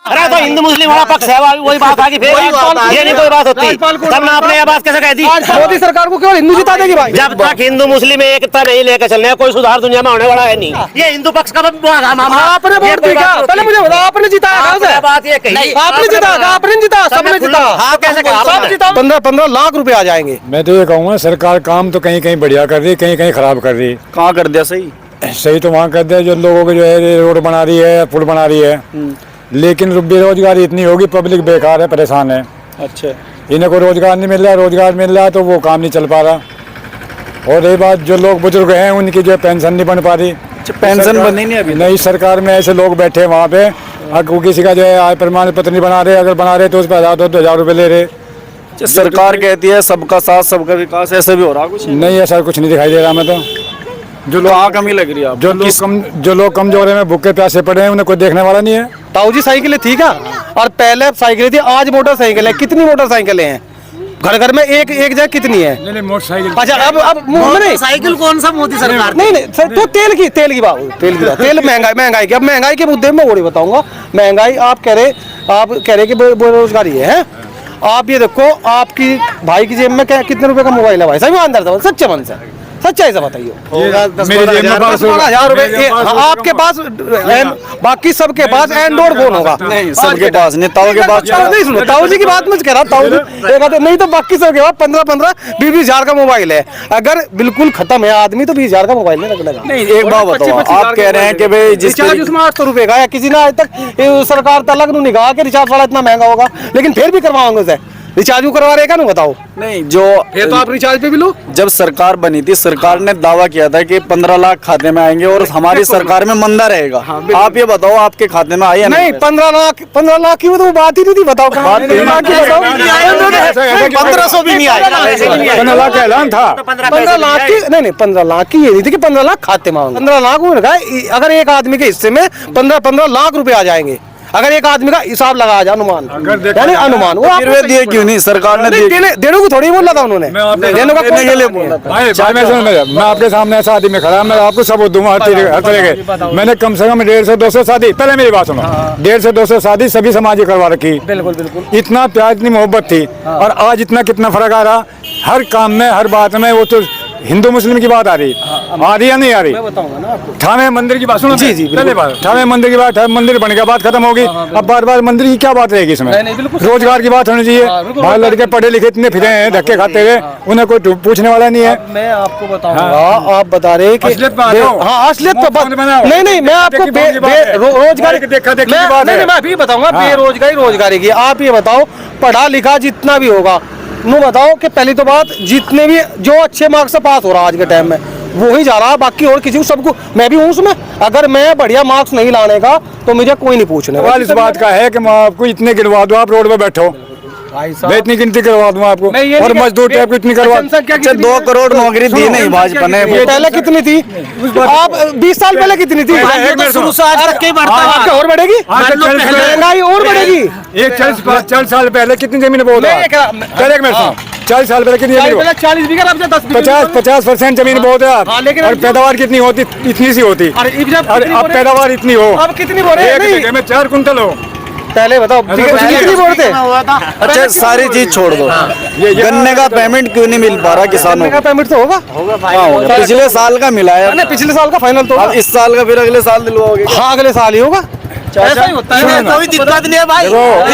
अरे तो हिंदू मुस्लिम वाला पक्ष है, वही बात आगे फिर ये नहीं कोई बात होती। तब ना आपने ये बात कैसे कह दी? मोदी सरकार को केवल हिंदू जिता देगी भाई। जब तक हिंदू मुस्लिम एकता नहीं लेकर चलने कोई सुधार दुनिया में होने वाला है नहीं। ये हिंदू पक्ष का आपने वोट दिया, पहले मुझे बताओ आपने जिताया कहाँ से? बात ये कही आपने जिता, आपने जिता, सबने जिता। हाँ कैसे सब जिता। 15-15 लाख रुपए आ जाएंगे। मैं तो ये कहूँगा सरकार काम तो कहीं कहीं बढ़िया कर रही है, कहीं कहीं खराब कर रही है। कहाँ कर दिया सही? सही तो वहाँ कर दिया जो लोगों के जो है रोड बना रही है, पुल बना रही है, लेकिन बेरोजगारी इतनी होगी, पब्लिक बेकार है, परेशान है। अच्छा, इन्हें को रोजगार नहीं मिल रहा, रोजगार मिल रहा है तो वो काम नहीं चल पा रहा। और ये बात जो लोग बुजुर्ग हैं उनकी जो पेंशन नहीं बन पा रही। पेंशन बनी नहीं अभी? नई सरकार में ऐसे लोग बैठे हैं वहाँ पे, अगर किसी का जो है आय प्रमाण पत्र नहीं बना रहे, अगर बना रहे तो उस पर 1000-2000 रुपये ले रहे। सरकार कहती है सबका साथ सबका विकास, ऐसे भी हो रहा कुछ नहीं, ऐसा कुछ नहीं दिखाई दे रहा। मैं तो जो लोग कमी लग रही है, जो लोग कमजोर हैं, भूखे प्यासे पड़े हैं, उन्हें कोई देखने वाला नहीं है। ताऊ जी साइकिलें थी क्या? और पहले साइकिलें थी, आज मोटरसाइकिल है। कितनी मोटरसाइकिलें हैं घर घर में? एक जगह कितनी है? नहीं मोटरसाइकिल। अच्छा अब साइकिल कौन सा मोदी सरकार? नहीं सर, तो तेल की बात, तेल महंगाई की। अब महंगाई के मुद्दे में मैं वही बताऊंगा। महंगाई आप कह रहे कि बेरोजगारी है। आप ये देखो, आपकी भाई की जेब में क्या कितने रुपए का मोबाइल है भाई साहब? ईमानदार से सच्चे मन से सच्चाई से बताइए। 10-12 रुपए आपके पास, बाकी सबके पास एंड्रॉइड फोन होगा। नहीं सबके पास नहीं, ताऊ के पास नहीं। सुनो, ताऊ जी की बात मैं कह रहा, ताऊ जी नहीं तो बाकी सबके पास 15-20 हजार का मोबाइल है। अगर बिल्कुल खत्म है आदमी तो 20 हजार का मोबाइल नहीं रखना। नहीं, एक बात बताओ, आप कह रहे हैं कि भाई रिचार्ज उसमें 800 रुपए का है। किसी ने आज तक सरकार तक नहीं कहा कि रिचार्ज वाला इतना महंगा होगा, लेकिन फिर भी करवाओगे उसे। रिचार्ज करवा रहेगा ना, बताओ। नहीं, जो ये तो आप रिचार्ज पे भी लो। जब सरकार बनी थी, सरकार ने दावा किया था कि 15 लाख खाते में आएंगे और हमारी सरकार में मंदा रहेगा। आप ये बताओ आपके खाते में आया? नहीं, 15 लाख की तो बात ही नहीं थी। बताओ 1500 भी नहीं आया। 15 लाख का ऐलान था। 15 लाख की नहीं, 15 लाख की ये नहीं थी कि 15 लाख खाते में आएंगे। 15 लाख अगर एक आदमी के हिस्से में 15 लाख रुपए आ जाएंगे, अगर एक आदमी का हिसाब लगाया जाए, अनुमान यानी अनुमान, वो फिर वे दिए क्यों नहीं? सरकार ने देने को थोड़ी बोला था उन्होंने, देने का के लिए बोला था। मैं आपके सामने शादी में खड़ा, मैं आपको सब दूंगा हर तरह के। मैंने कम से कम 150-200 शादी, पहले मेरी बात सुनो, 150-200 शादी सभी समाज की करवा रखी। बिल्कुल। इतना प्यार, इतनी मोहब्बत थी, और आज इतना कितना फर्क आ रहा हर काम में, हर बात में। वो तो हिंदू मुस्लिम की बात आ रही या नहीं आ रही? ठाणे मंदिर की बात सुनो। जी पहले बात ठाणे मंदिर की बात, मंदिर बन गया, बात खत्म होगी। अब बार मंदिर की क्या बात रहेगी इसमें? रोजगार की बात होनी चाहिए। बाहर लड़के पढ़े लिखे इतने फिरे हैं धक्के खाते हुए, उन्हें कोई पूछने वाला नहीं है। मैं आपको बताऊंगा, आप बता रहे कि असलियत नहीं, मैं आपको रोजगार मैं भी बताऊंगा। रोजगारी की आप ये बताओ, पढ़ा लिखा जितना भी होगा, नो बताओ कि पहली तो बात, जितने भी जो अच्छे मार्क्स से पास हो रहा आज के टाइम में वो ही जा रहा है, बाकी और किसी को, सबको। मैं भी हूँ उसमें। अगर मैं बढ़िया मार्क्स नहीं लाने का तो मुझे कोई नहीं पूछने वाला। इस बात का है कि मैं आपको इतने गिनवा दूं, आप रोड पे बैठो, मैं इतनी गिनती करवा दूं आपको, और मजदूर टाइप इतनी करवा। 2 करोड़ नौकरी दी नहीं भाजपा ने। पहले कितनी थी? आप 20 साल पहले कितनी थी? और बढ़ेगी महंगाई, और बढ़ेगी। 40 साल पहले कितनी जमीन बोल रहा है? 40 साल पहले कितनी जमीन? 40 बीघा, 50% जमीन बहुत है आप। और पैदावार कितनी होती? इतनी सी होती। अब पैदावार इतनी हो, अब कितनी बोल रहे हैं? 1 बीघे में 4 कुंतल हो। पहले बताओ कितनी बोलते? अच्छा, सारी चीज छोड़ दो, गन्ने का पेमेंट क्यों नहीं मिल पा रहा किसानों का? पेमेंट तो होगा। पिछले साल का मिला है, पिछले साल का फाइनल तो इस साल का फिर अगले साल दिलवाओगे? हाँ, अगले साल ही होगा। ऐसा ही होता है, कोई दिक्कत नहीं है भाई,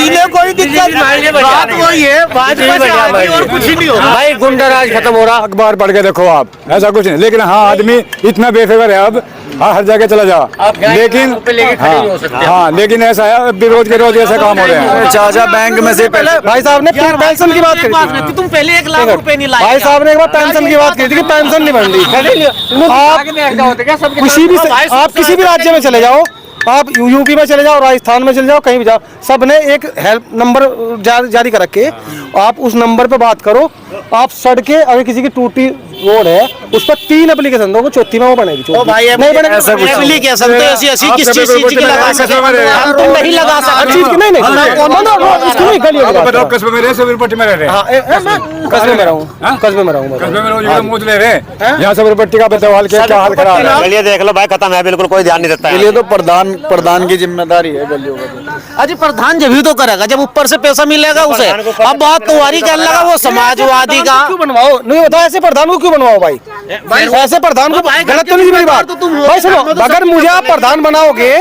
इन्हें कोई दिक्कत नहीं। बात वही है, भाजपा से आगे और कुछ नहीं होगा भाई। गुंडाराज खत्म हो रहा, अखबार पढ़ के देखो आप, ऐसा कुछ नहीं। लेकिन हाँ, आदमी इतना बेफिक्र है अब, हर जगह चला जाओ। लेकिन लेकिन ऐसा है, रोज के रोज ऐसे काम हो रहे हैं। चाचा बैंक में से पहले भाई साहब ने पेंशन की बात करी थी, तुम पहले 1 लाख रुपए नहीं लाए। भाई साहब ने एक बार पेंशन की बात की थी कि पेंशन नहीं बन रही। आप किसी भी राज्य में चले जाओ, आप यूपी में चले जाओ, राजस्थान में चले जाओ, कहीं भी जाओ, सब ने एक हेल्प नंबर जारी कर रखे। आप उस नंबर पे बात करो। आप सड़कें, अगर किसी की टूटी रोड है, उस पर 3 एप्लीकेशन दो, चौथी में वो बनेगी। नहीं बनेगी। नहीं लगा सकते। बताओ कस्बे में रहे सबरपट्टी में रह रहे कस्बे में रहूँ, कस्बे में रहूँ। कस्बे में रोज मौज ले रहे यहाँ सबरपट्टी का बताओ हाल क्या हाल खराब है। गलियां देख लो भाई, खत्म है, बिल्कुल कोई ध्यान नहीं देता के लिए तो प्रधान की जिम्मेदारी है गलियों का। अजी प्रधान जब भी तो करेगा जब ऊपर से पैसा मिलेगा उसे। अब बात तुम्हारी कहने लगा वो समाजवादी का क्यों बनवाओ, नहीं बताओ ऐसे प्रधान को क्यों बनवाओ भाई? ऐसे प्रधान को गलत तो नहीं मेरी बात भाई। सुनो, अगर मुझे आप प्रधान बनाओगे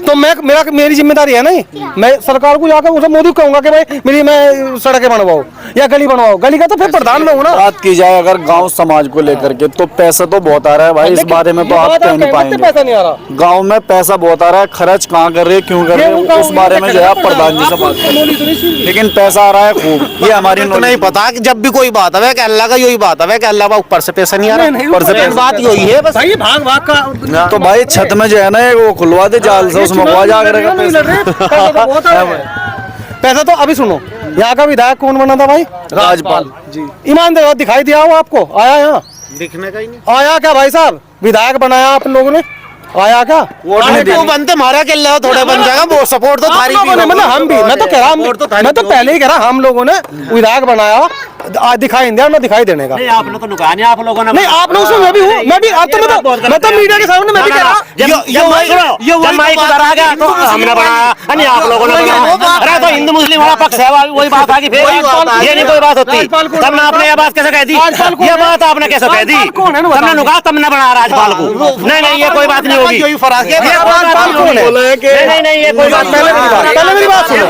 तो मेरी जिम्मेदारी है नहीं, मैं सरकार को जाकर उसे मोदी को कहूंगा कि भाई मैं सड़कें बनवाओ या गली बनवाओ। गली का तो फिर प्रधान में हूँ ना। बात की जाए अगर गांव समाज को लेकर के तो पैसा तो बहुत आ रहा है भाई, इस बारे में तो आप कह नहीं पाएंगे। पैसा नहीं आ रहा गांव में पैसा बहुत आ रहा है, खर्च कहाँ कर रहे हैं, क्यों कर रहे हैं, उस बारे में जो है आप प्रधान जी से बात करें। लेकिन पैसा आ रहा है खूब, ये हमारी तो नहीं पता कि जब भी कोई बात है कि अल्लाह का यही बात है कि अल्लाह का ऊपर से पैसा नहीं आ रहा। ऊपर से बात यही है बस। भाई भाग भाग का तो भाई छत में जो है ना वो खुलवा दे जाल से, उसमें आवाज आ करेगा। पैसा तो अभी सुनो, यहाँ का विधायक कौन बना था भाई? राजपाल जी। ईमानदार दिखाई दिया वो आपको? आया यहाँ दिखने का ही नहीं आया क्या भाई साहब? विधायक बनाया आप लोगों ने, आया क्या? वो बनते मारा के अल्लाह थोड़े बन जाएगा, वो सपोर्ट तो थारी भी मतलब हम भी, मैं तो कह रहा हूँ, मैं तो पहले ही कह रहा हम लोगों ने विधायक बनाया, दिखाई दिया ना दिखाई देने का। नहीं आपने तो नुकसान है, आप लोगों ने नहीं आप लोगों से मैं भी हूँ, मैं भी अब तो मैं तो मीडिया के सामने मैं भी कह रहा जब माइक उधर आ गया तो हमने बनाया, नहीं आप लोगों ने बनाया। अरे तो हिंदू मुस्लिम वाला पक्ष है, वही बात आ गई फिर, ये नहीं कोई बात होती। तब आपने ये बात कैसे कह दी? ये बात आपने कैसे कह दी? हमने नुकसान तब ने बना राजपाल को। नहीं नहीं ये कोई बात नहीं होगी, नहीं नहीं ये कोई बात। पहले मेरी बात सुनो,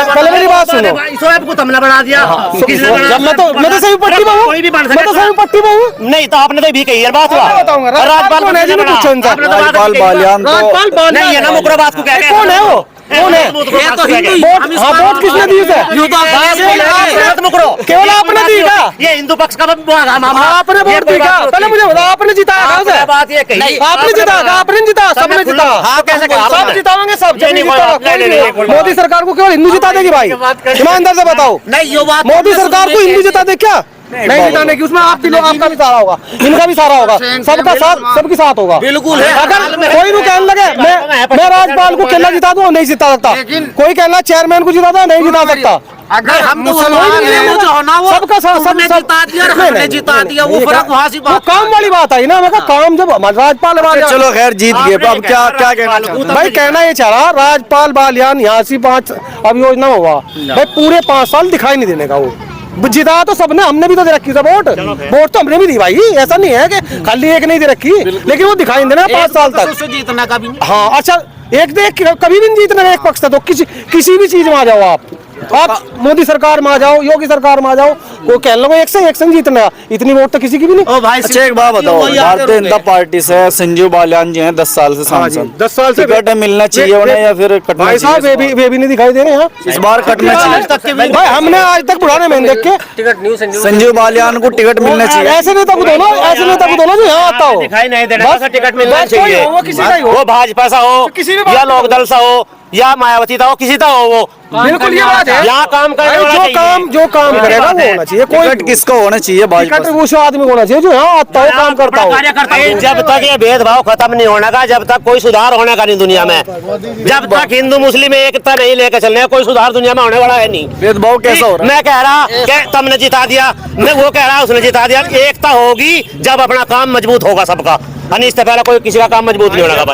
पहले मेरी बात सुनो। शोएब को तुमने बना दिया, जब मैं तो सही पट्टी में हूँ, कोई भी बन मैं तो सही पट्टी में हूँ। नहीं तो आपने तो भी कही है बात। राजपाल कौन है जी? मैं पूछूं इनसे। राजपाल बालियान तो नहीं है ना मुकराबाद को कहते हैं। कौन है वो? कौन है? वोट किसने दी उसे? केवल आपने दी क्या? ये हिंदू पक्ष का आपने वोट दी क्या? पहले मुझे बताओ, आपने जिताया कहाँ से? बात ये कही आपने जिता, आपने जिता, सबने जिता। हाँ कैसे सब जिताएंगे, सब नहीं, नहीं, कोई नहीं, मोदी सरकार को केवल हिंदू जिता देगी भाई? ईमानदार से बताओ, नहीं ये बात मोदी सरकार को हिंदू जिता दे क्या? नहीं जिताने की, उसमें आपकी लोग आपका भी सारा होगा, इनका भी सारा होगा, सबका साथ सबकी साथ होगा। बिल्कुल है। अगर कोई भी कहने लगे मैं राजपाल को केला जिता दूं, नहीं जिता सकता। कोई कहना चेयरमैन को जिता दो, नहीं जिता सकता। अगर हम मुसलमान हैं जो है ना वो सबका साथ सबने जिता दिया और हमने जिता दिया, वो फर्क वहाँ से बात काम वाली बात आई ना। मैं कहा काम जब राजपाल चलो खैर जीत गए, अब क्या क्या कहना भाई? कहना ये चाह रहा राजपाल बालियान यहाँ से 5 अब योजना हुआ भाई, पूरे 5 साल दिखाई नहीं देने का। वो जिता तो सबने, हमने भी तो दे रखी था वोट तो हमने भी दी भाई, ऐसा नहीं है कि खाली एक नहीं दे रखी, लेकिन वो दिखाई नहीं देना 5 साल तक। जीतना का भी हाँ अच्छा, एक देख कभी भी नहीं जीतना एक पक्ष था, तो किसी भी चीज में आ जाओ आप मोदी सरकार में आ जाओ, योगी सरकार में आ जाओ, वो कह लो एक से जीतना, इतनी वोट तो किसी की भी नहीं। ओ भाई अच्छा एक बात बताओ, भारतीय जनता पार्टी से संजीव बालियान जी हैं 10 साल से सांसद, 10 साल से टिकट मिलना चाहिए उन्हें या फिर कटना भाई साहब? चाहिए? वे भी नहीं दिखाई दे रहे हैं इस बार कटना चाहिए भाई। हमने आज तक बुढ़ाने में देख के संजीव बालियान को टिकट मिलना चाहिए। ऐसे नेता को दोनों, ऐसे नेता को दोनों जो यहाँ आता हो, दिखाई नहीं देना का टिकट मिलना चाहिए। वो किसी का ही हो, वो भाजपा सा हो किसी भी या लोकदल सा हो या मायावती का हो, किसी का हो, वो बिल्कुल ये बात है। यहाँ काम करने वाला चाहिए। जो काम करेगा वो होना चाहिए। कोई टिकट किसको होना चाहिए? भाजपा टिकट उस आदमी को होना चाहिए जो यहाँ आता हो, काम करता हो। जब तक ये भेदभाव खत्म नहीं होने का, जब तक कोई सुधार होने का नहीं दुनिया में, जब तक हिंदू मुस्लिम एकता नहीं लेकर चलने, कोई सुधार दुनिया में होने वाला है नहीं। भेदभाव कैसा हो रहा है? मैं कह रहा कि तुमने जिता दिया, मैं वो कह रहा उसने जिता दिया। एकता होगी जब अपना काम मजबूत होगा सबका, इससे पहले कोई किसी का काम मजबूत नहीं होगा भाई।